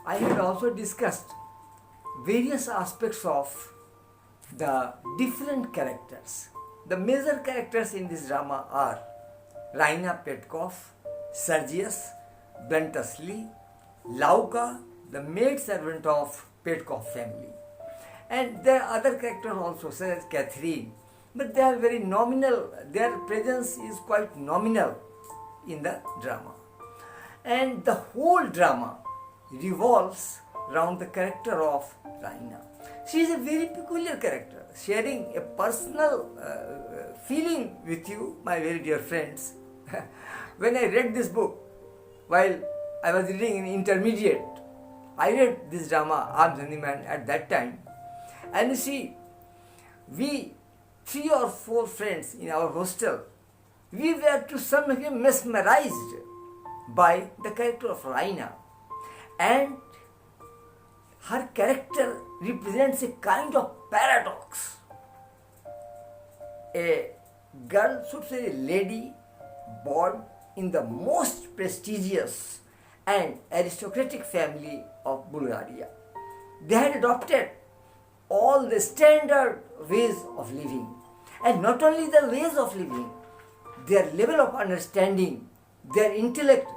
I had also discussed various aspects of the different characters. The major characters in this drama are Raina Petkov, Sergius, Blentusly, Lauka, the maid servant of Petkov family. And there are other characters also, such as Catherine, but they are very nominal. Their presence is quite nominal in the drama. And the whole drama revolves around the character of Raina. She is a very peculiar character, sharing a personal feeling with you, my very dear friends. When I read this book, while I was reading in intermediate, I read this drama, Armed Handyman, at that time. And you see, we 3 or 4 friends in our hostel, we were to some extent mesmerized by the character of Raina. And her character represents a kind of paradox. A girl, should say a lady, born in the most prestigious and aristocratic family of Bulgaria. They had adopted all the standard ways of living. And not only the ways of living, their level of understanding, their intellect,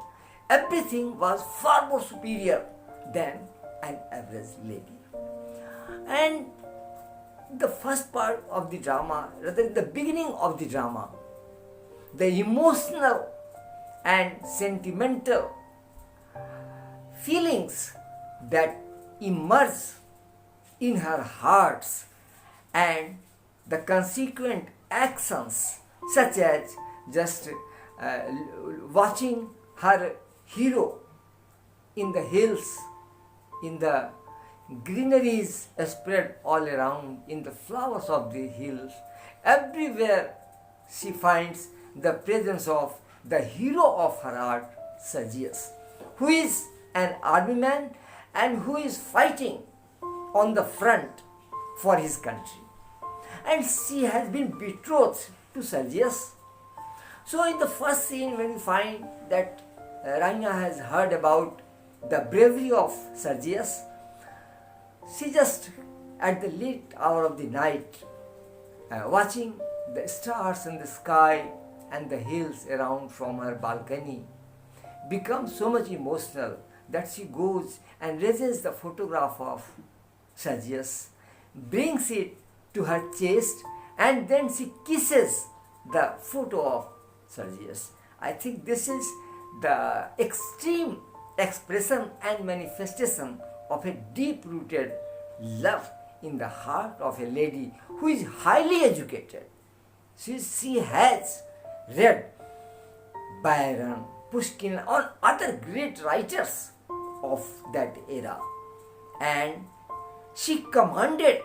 everything was far more superior than an average lady. And the first part of the drama, rather the beginning of the drama, the emotional and sentimental feelings that emerge in her hearts and the consequent actions, such as just watching her hero in the hills, in the greeneries spread all around, in the flowers of the hills. Everywhere she finds the presence of the hero of her art, Sergius, who is an army man and who is fighting on the front for his country. And she has been betrothed to Sergius. So in the first scene, when you find that Raina has heard about the bravery of Sergius, she just at the late hour of the night, watching the stars in the sky and the hills around from her balcony, becomes so much emotional that she goes and raises the photograph of Sergius, brings it to her chest, and then she kisses the photo of Sergius. I think this is the extreme expression and manifestation of a deep-rooted love in the heart of a lady who is highly educated. She has read Byron, Pushkin, or other great writers of that era, and she commanded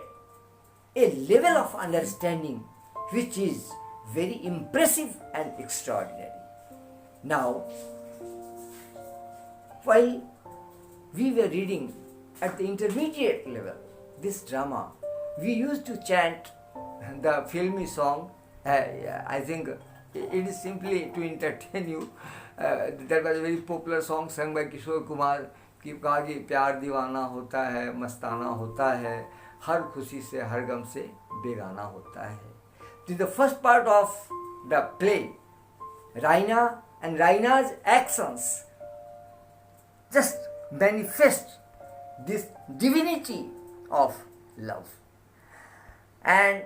a level of understanding which is very impressive and extraordinary. Now, while we were reading at the intermediate level this drama, we used to chant the filmy song. I think it is simply to entertain you. That was a very popular song sung by Arun Kumar, कि कहा कि प्यार दीवाना होता है, मस्ताना होता है, हर खुशी से हर गम से बेगाना होता है. To the first part of the play, Raina and Raina's actions just manifest this divinity of love. And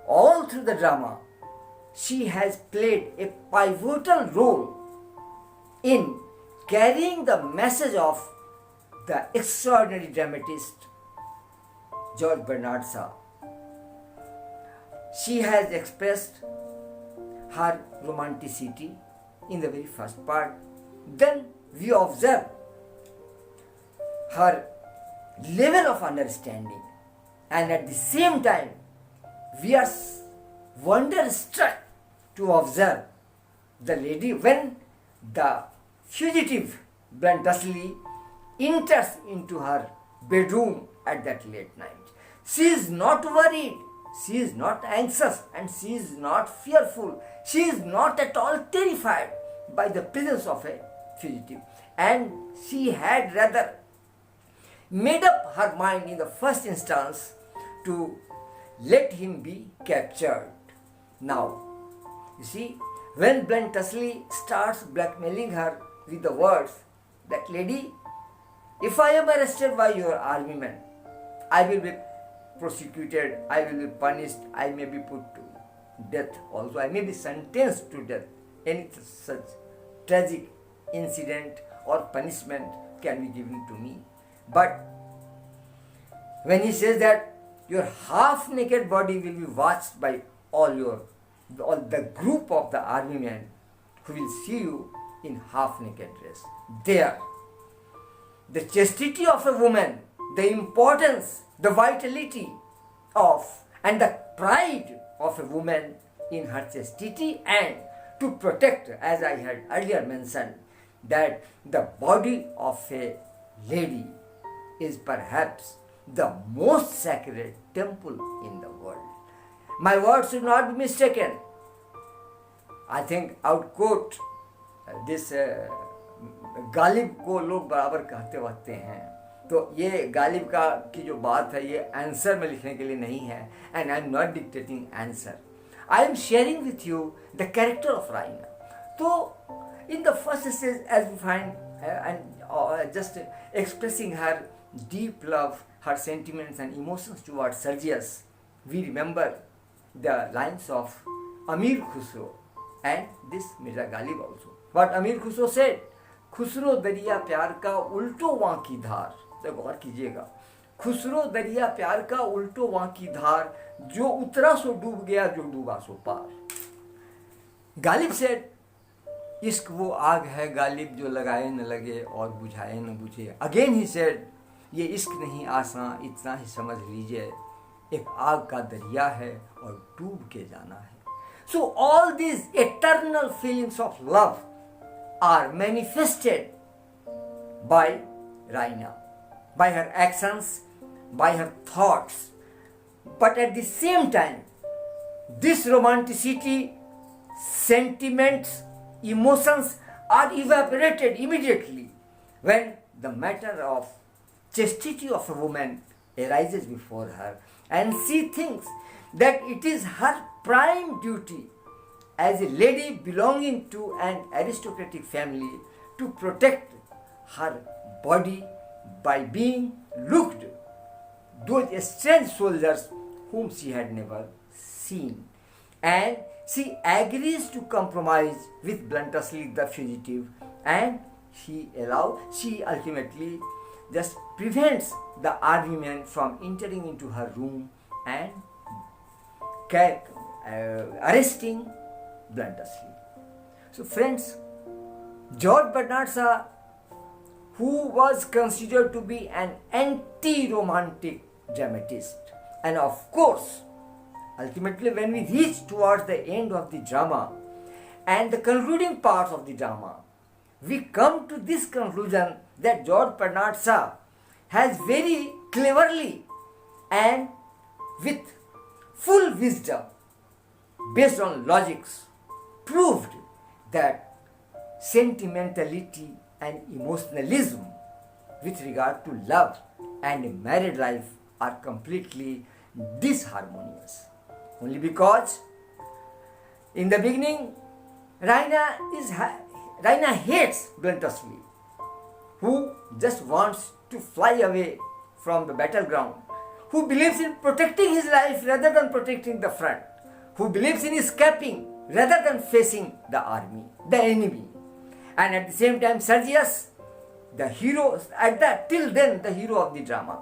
all through the drama, she has played a pivotal role in carrying the message of the extraordinary dramatist George Bernard Shaw. She has expressed her romanticity in the very first part. Then we observe her level of understanding, and at the same time we are wonderstruck to observe the lady when the fugitive Blentusly enters into her bedroom at that late night. She is not worried, she is not anxious, and she is not fearful. She is not at all terrified by the presence of a fugitive. And she had rather made up her mind in the first instance to let him be captured. Now, you see, when Bluntschli starts blackmailing her with the words that, lady, if I am arrested by your army men, I will be prosecuted, I will be punished, I may be put to death also, I may be sentenced to death. Any such tragic incident or punishment can be given to me. But when he says that your half-naked body will be watched by all the group of the army men who will see you in half-naked dress. There, the chastity of a woman, the importance, the vitality of and the pride of a woman in her chastity, and to protect, as I had earlier mentioned, that the body of a lady is perhaps the most sacred temple in the world. My words should not be mistaken. I think I would quote this Ghalib को लोग बराबर कहते वहते हैं, तो ये गालिब का की जो बात है ये आंसर में लिखने के लिए नहीं है, and I am not dictating answer, I am sharing with you the character of राइना. तो in the first stage, as we find and just expressing her deep love, her sentiments and emotions towards Sergius, we remember the lines of Amir Khusro and this Mirza Ghalib also. What Amir Khusro said, Khusro दरिया प्यार का उल्टो वहाँ की धार, तो गौर कीजिएगा, खुसरो दरिया प्यार का उल्टो वहाँ की धार, जो उतरा सो डूब गया, जो डूबा सो पार. गालिब सेड, इश्क वो आग है गालिब जो लगाए न लगे और बुझाए न बुझे. अगेन ही सेड, ये इश्क नहीं आसान, इतना ही समझ लीजिए, एक आग का दरिया है और डूब के जाना है. So all these eternal feelings of love are manifested by Raina, by her actions, by her thoughts. But at the same time, this romanticity, sentiments, emotions are evaporated immediately when the matter of chastity of a woman arises before her, and she thinks that it is her prime duty as a lady belonging to an aristocratic family to protect her body by being looked those strange soldiers whom she had never seen. And she agrees to compromise with Bluntschli the fugitive, and she ultimately just prevents the army men from entering into her room and arresting Bluntschli. So friends, George Bernard Shaw, who was considered to be an anti-romantic dramatist, and of course, ultimately when we reach towards the end of the drama and the concluding part of the drama, we come to this conclusion that George Bernard Shaw has very cleverly and with full wisdom, based on logics, proved that sentimentality and emotionalism with regard to love and married life are completely disharmonious. Only because in the beginning, Raina hates Bluntschli, who just wants to fly away from the battleground, who believes in protecting his life rather than protecting the front, who believes in escaping rather than facing the army, the enemy. And at the same time, Sergius, the hero, till then the hero of the drama,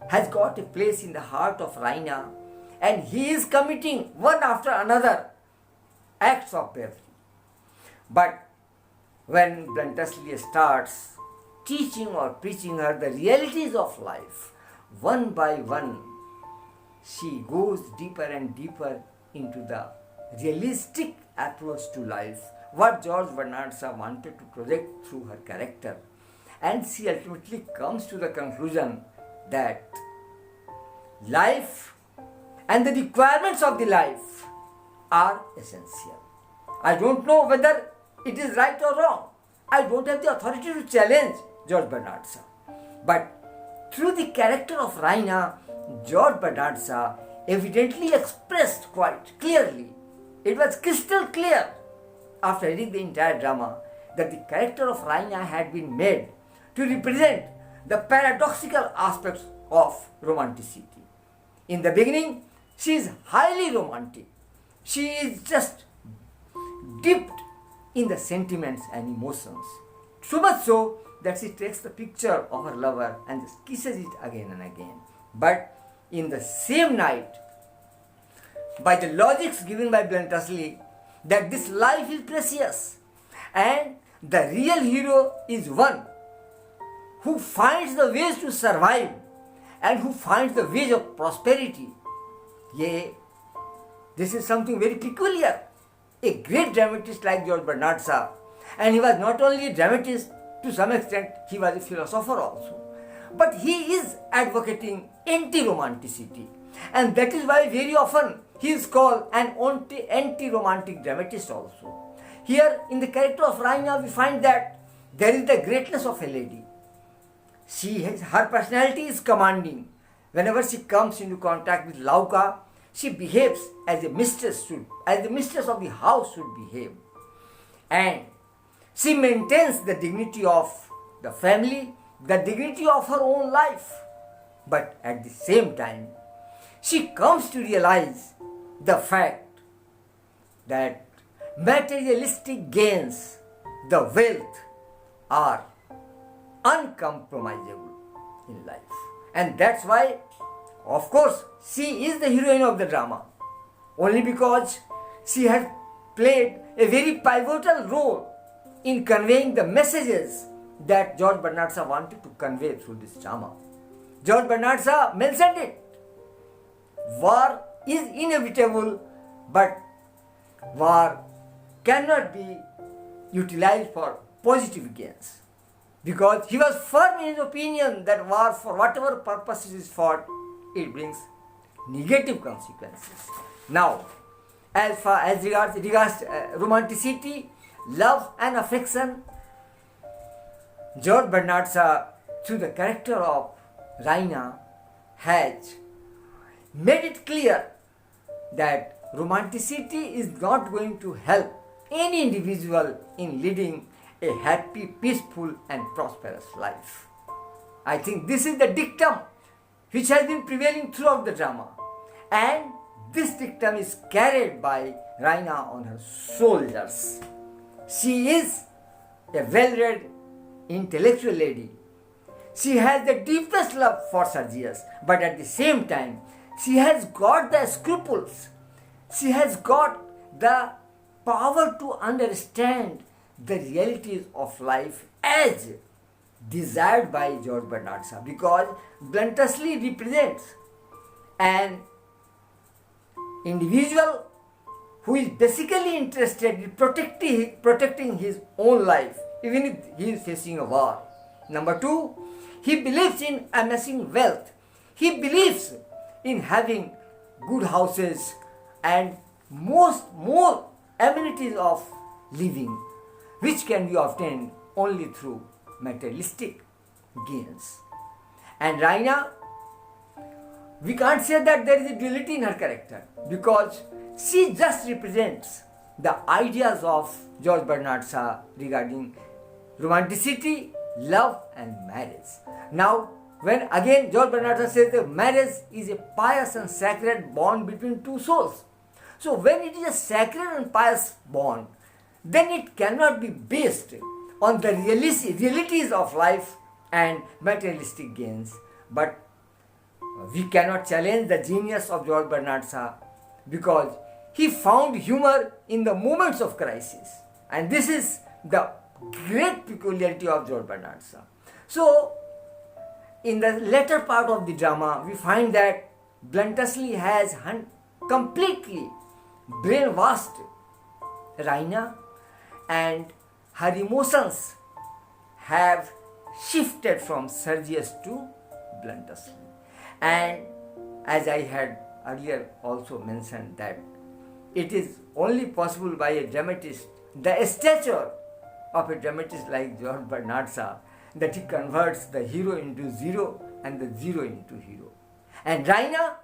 has got a place in the heart of Raina, and he is committing one after another acts of bravery. But when Bluntschli starts teaching or preaching her the realities of life, one by one, she goes deeper and deeper into the realistic approach to life, what George Bernard Shaw wanted to project through her character. And she ultimately comes to the conclusion that life and the requirements of the life are essential. I don't know whether it is right or wrong. I don't have the authority to challenge George Bernard Shaw. But through the character of Raina, George Bernard Shaw evidently expressed quite clearly, it was crystal clear after reading the entire drama, that the character of Raina had been made to represent the paradoxical aspects of romanticity. In the beginning, she is highly romantic. She is just dipped in the sentiments and emotions. So much so that she takes the picture of her lover and just kisses it again and again. But in the same night, by the logics given by Bluntschli, that this life is precious and the real hero is one who finds the ways to survive and who finds the ways of prosperity. Yea, this is something very peculiar. A great dramatist like George Bernard Shaw, and he was not only a dramatist, to some extent he was a philosopher also, but he is advocating anti-romanticity, and that is why very often he is called an anti-romantic dramatist also. Here in the character of Raina we find that there is the greatness of a lady. Her personality is commanding. Whenever she comes into contact with Lauka, she behaves as a mistress should, as the mistress of the house should behave. And she maintains the dignity of the family, the dignity of her own life. But at the same time, she comes to realize the fact that materialistic gains, the wealth, are uncompromisable in life. And that's why, of course, she is the heroine of the drama, only because she has played a very pivotal role in conveying the messages that George Bernard Shaw wanted to convey through this drama. George Bernard Shaw mentioned it. War is inevitable, but war cannot be utilized for positive gains. Because he was firm in his opinion that war, for whatever purposes is fought, it brings negative consequences. Now, as far as regards romanticity, love and affection, George Bernard Shaw, through the character of Raina, has made it clear that romanticity is not going to help any individual in leading a happy, peaceful and prosperous life. I think this is the dictum which has been prevailing throughout the drama, and this dictum is carried by Raina on her shoulders. She is a well-read, intellectual lady. She has the deepest love for Sergius, but at the same time, she has got the scruples. She has got the power to understand the realities of life as desired by George Bernard Shaw, because Bluntschli represents an individual who is basically interested in protecting his own life, even if he is facing a war. Number two, he believes in amassing wealth. He believes in having good houses and more amenities of living, which can be obtained only through materialistic gains. And Raina, we can't say that there is a duality in her character, because she just represents the ideas of George Bernard Shaw regarding romanticity, love and marriage. Now, when again George Bernard Shaw says that marriage is a pious and sacred bond between two souls. So when it is a sacred and pious bond, then it cannot be based on the realities of life and materialistic gains. But we cannot challenge the genius of George Bernard Shaw, because he found humor in the moments of crisis. And this is the great peculiarity of George Bernard Shaw. So, in the latter part of the drama, we find that Bluntschli has completely brainwashed Raina, and her emotions have shifted from Sergius to Bluntschli. And as I had earlier also mentioned, that it is only possible by a dramatist, the stature of a dramatist like George Bernard Shaw, that he converts the hero into zero and the zero into hero. And RAINA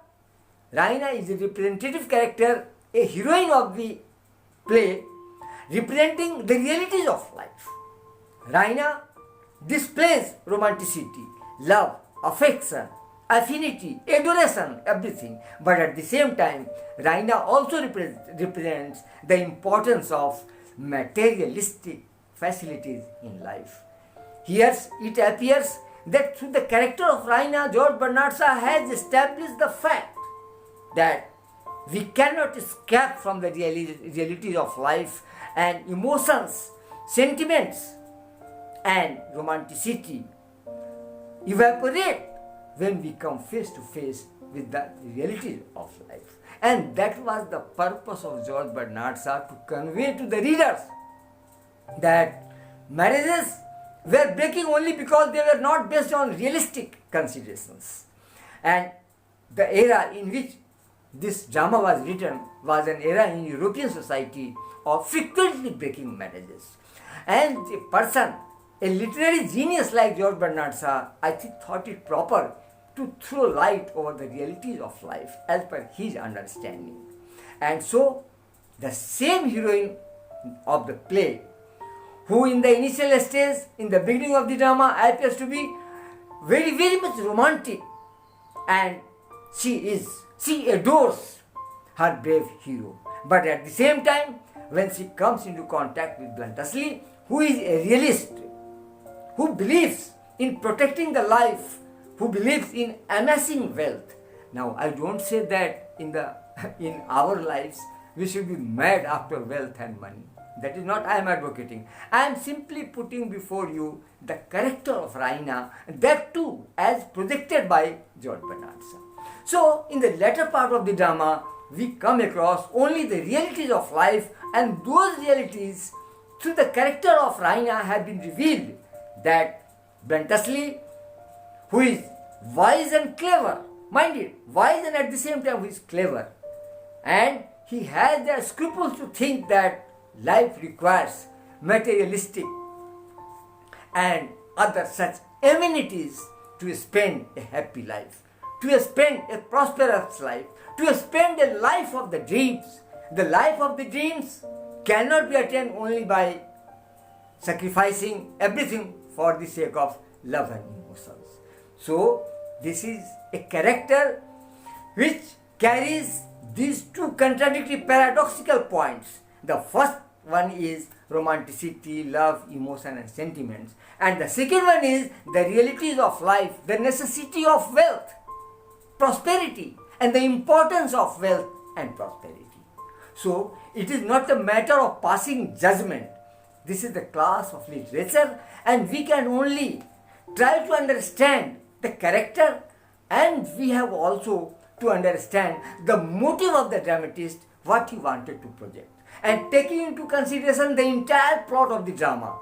is a representative character, a heroine of the play, representing the realities of life. RAINA displays romanticity, love, affection, affinity, adoration, everything. But at the same time, RAINA also represents the importance of materialistic facilities in life. Here it appears that through the character of RAINA, George Bernard Shaw has established the fact that we cannot escape from the realities of life, and emotions, sentiments, and romanticity evaporate when we come face to face with the realities of life. And that was the purpose of George Bernard Shaw, to convey to the readers that marriages were breaking only because they were not based on realistic considerations. And the era in which this drama was written was an era in European society of frequently breaking marriages. And a person, a literary genius like George Bernard Shaw, I think thought it proper to throw light over the realities of life as per his understanding. And so, the same heroine of the play, who in the initial stage, in the beginning of the drama, appears to be very, very much romantic, and she adores her brave hero. But at the same time, when she comes into contact with Bluntschli, who is a realist, who believes in protecting the life, who believes in amassing wealth. Now, I don't say that in our lives we should be mad after wealth and money. That is not I am advocating. I am simply putting before you the character of RAINA, that too as projected by George Bernard Shaw. So, in the latter part of the drama, we come across only the realities of life, and those realities through the character of RAINA have been revealed, that Bluntschli, who is wise and clever, mind it, wise and at the same time who is clever, and he has the scruples to think that life requires materialistic and other such amenities to spend a happy life, to spend a prosperous life, to spend a life of the dreams. The life of the dreams cannot be attained only by sacrificing everything for the sake of love and emotions. So, this is a character which carries these two contradictory paradoxical points. The first one is romanticity, love, emotion and sentiments. And the second one is the realities of life, the necessity of wealth, prosperity, and the importance of wealth and prosperity. So, it is not a matter of passing judgment. This is the class of literature, and we can only try to understand the character, and we have also to understand the motive of the dramatist, what he wanted to project. And taking into consideration the entire plot of the drama,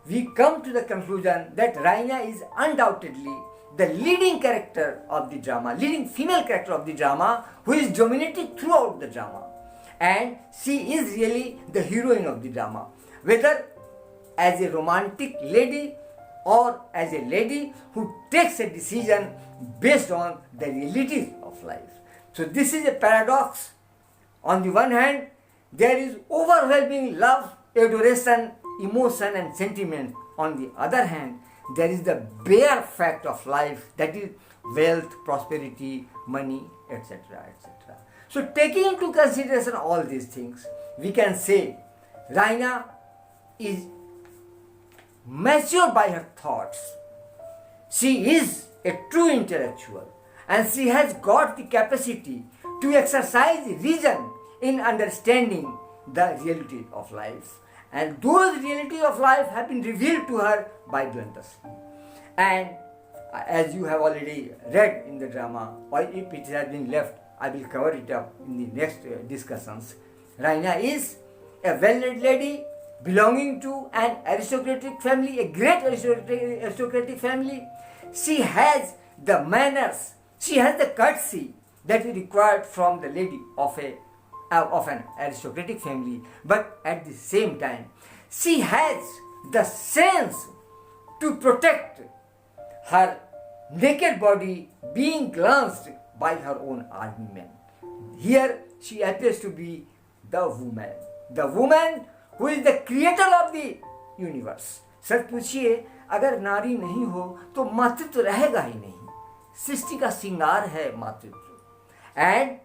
we come to the conclusion that RAINA is undoubtedly the leading character of the drama, leading female character of the drama, who is dominating throughout the drama. And she is really the heroine of the drama, whether as a romantic lady or as a lady who takes a decision based on the realities of life. So this is a paradox. On the one hand, there is overwhelming love, adoration, emotion and sentiment. On the other hand, there is the bare fact of life, that is wealth, prosperity, money, etc., etc. So taking into consideration all these things, we can say RAINA is mature by her thoughts. She is a true intellectual, and she has got the capacity to exercise reason in understanding the reality of life. And those realities of life have been revealed to her by Bluntschli. And as you have already read in the drama, or if it has been left, I will cover it up in the next discussions. RAINA is a well-read lady belonging to an aristocratic family, a great aristocratic family. She has the manners, she has the courtesy that is required from the lady of an aristocratic family, but at the same time, she has the sense to protect her naked body being glanced by her own army men. Here she appears to be the woman who is the creator of the universe. सच पूछिए, अगर नारी नहीं हो तो मातृत्व रहेगा ही नहीं. सृष्टि का श्रृंगार है मातृत्व. एंड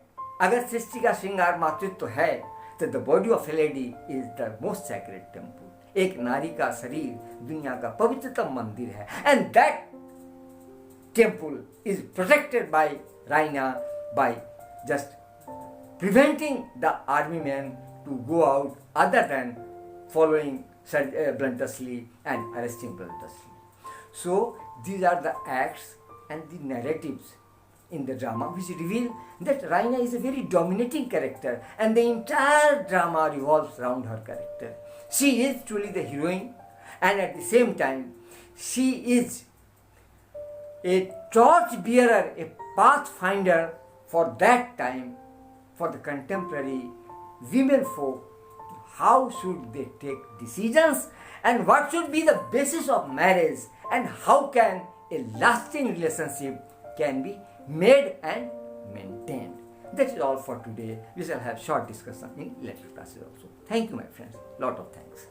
अगर सृष्टि का श्रृंगार मातृत्व है तो the body of A lady is the most sacred temple. एक नारी का शरीर दुनिया का पवित्रतम मंदिर है. And that temple is protected by राइना by just preventing the army men to go out other than following bluntously and arresting bluntously. So these are the acts and the narratives in the drama which reveal that Raina is a very dominating character and the entire drama revolves around her character. She is truly the heroine, and at the same time she is a torch bearer, a pathfinder for that time, for the contemporary women folk. How should they take decisions and what should be the basis of marriage and how can a lasting relationship can be made and maintained. That is all for today. We shall have short discussion in later classes also. Thank you, my friends. Lot of thanks.